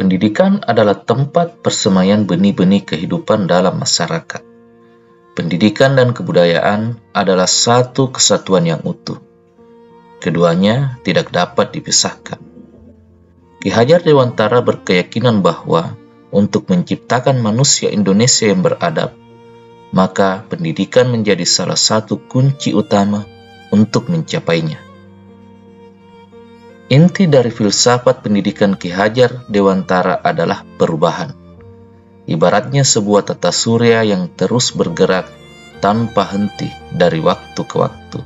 Pendidikan adalah tempat persemaian benih-benih kehidupan dalam masyarakat. Pendidikan dan kebudayaan adalah satu kesatuan yang utuh. Keduanya tidak dapat dipisahkan. Ki Hajar Dewantara berkeyakinan bahwa untuk menciptakan manusia Indonesia yang beradab, maka pendidikan menjadi salah satu kunci utama untuk mencapainya. Inti dari filsafat pendidikan Ki Hajar Dewantara adalah perubahan. Ibaratnya sebuah tata surya yang terus bergerak tanpa henti dari waktu ke waktu,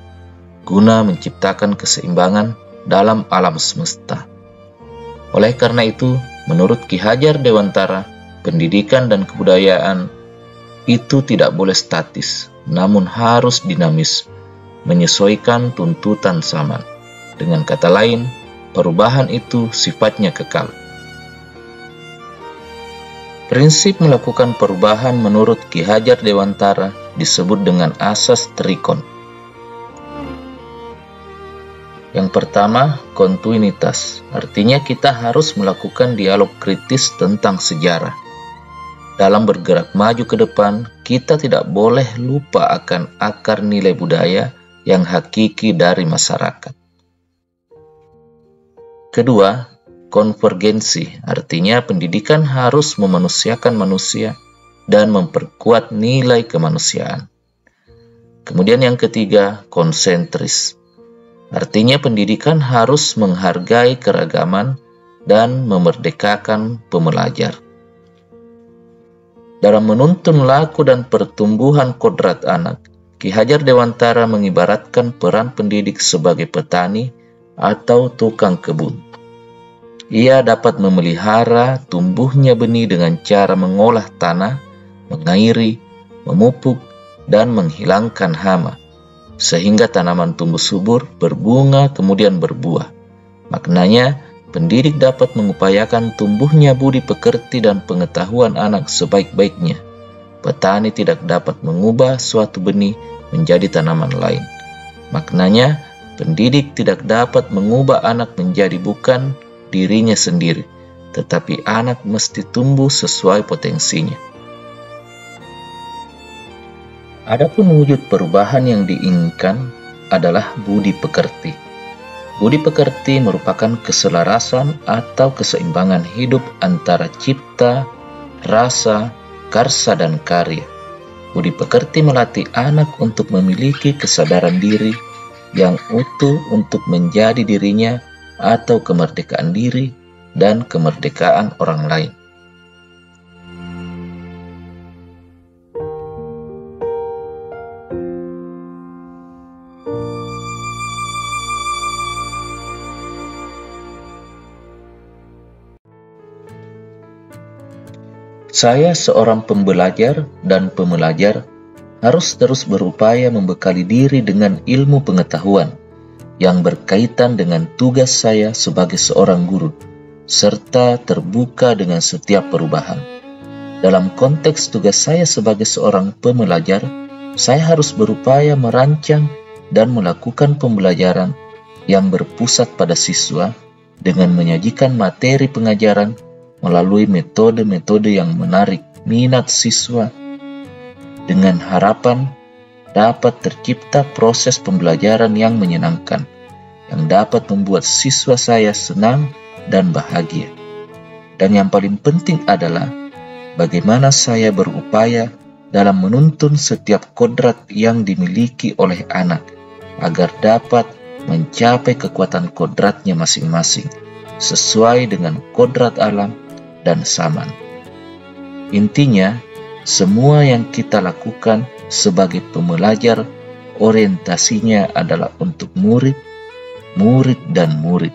guna menciptakan keseimbangan dalam alam semesta. Oleh karena itu, menurut Ki Hajar Dewantara, pendidikan dan kebudayaan itu tidak boleh statis, namun harus dinamis, menyesuaikan tuntutan zaman. Dengan kata lain, perubahan itu sifatnya kekal. Prinsip melakukan perubahan menurut Ki Hajar Dewantara disebut dengan asas trikon. Yang pertama, kontinuitas. Artinya kita harus melakukan dialog kritis tentang sejarah. Dalam bergerak maju ke depan, kita tidak boleh lupa akan akar nilai budaya yang hakiki dari masyarakat. Kedua, konvergensi, artinya pendidikan harus memanusiakan manusia dan memperkuat nilai kemanusiaan. Kemudian yang ketiga, konsentris, artinya pendidikan harus menghargai keragaman dan memerdekakan pembelajar. Dalam menuntun laku dan pertumbuhan kodrat anak, Ki Hajar Dewantara mengibaratkan peran pendidik sebagai petani atau tukang kebun. Ia dapat memelihara tumbuhnya benih dengan cara mengolah tanah, mengairi, memupuk, dan menghilangkan hama, sehingga tanaman tumbuh subur, berbunga, kemudian berbuah. Maknanya, pendidik dapat mengupayakan tumbuhnya budi pekerti dan pengetahuan anak sebaik-baiknya. Petani tidak dapat mengubah suatu benih menjadi tanaman lain. Maknanya, pendidik tidak dapat mengubah anak menjadi bukan dirinya sendiri, tetapi anak mesti tumbuh sesuai potensinya. Adapun wujud perubahan yang diinginkan adalah budi pekerti. Budi pekerti merupakan keselarasan atau keseimbangan hidup antara cipta, rasa, karsa, dan karya. Budi pekerti melatih anak untuk memiliki kesadaran diri yang utuh untuk menjadi dirinya atau kemerdekaan diri dan kemerdekaan orang lain. Saya seorang pembelajar dan pembelajar harus terus berupaya membekali diri dengan ilmu pengetahuan yang berkaitan dengan tugas saya sebagai seorang guru, serta terbuka dengan setiap perubahan. Dalam konteks tugas saya sebagai seorang pembelajar, saya harus berupaya merancang dan melakukan pembelajaran yang berpusat pada siswa dengan menyajikan materi pengajaran melalui metode-metode yang menarik minat siswa, dengan harapan dapat tercipta proses pembelajaran yang menyenangkan, yang dapat membuat siswa saya senang dan bahagia. Dan yang paling penting adalah bagaimana saya berupaya dalam menuntun setiap kodrat yang dimiliki oleh anak, agar dapat mencapai kekuatan kodratnya masing-masing, sesuai dengan kodrat alam dan zaman. Intinya, semua yang kita lakukan sebagai pembelajar, orientasinya adalah untuk murid, dan murid.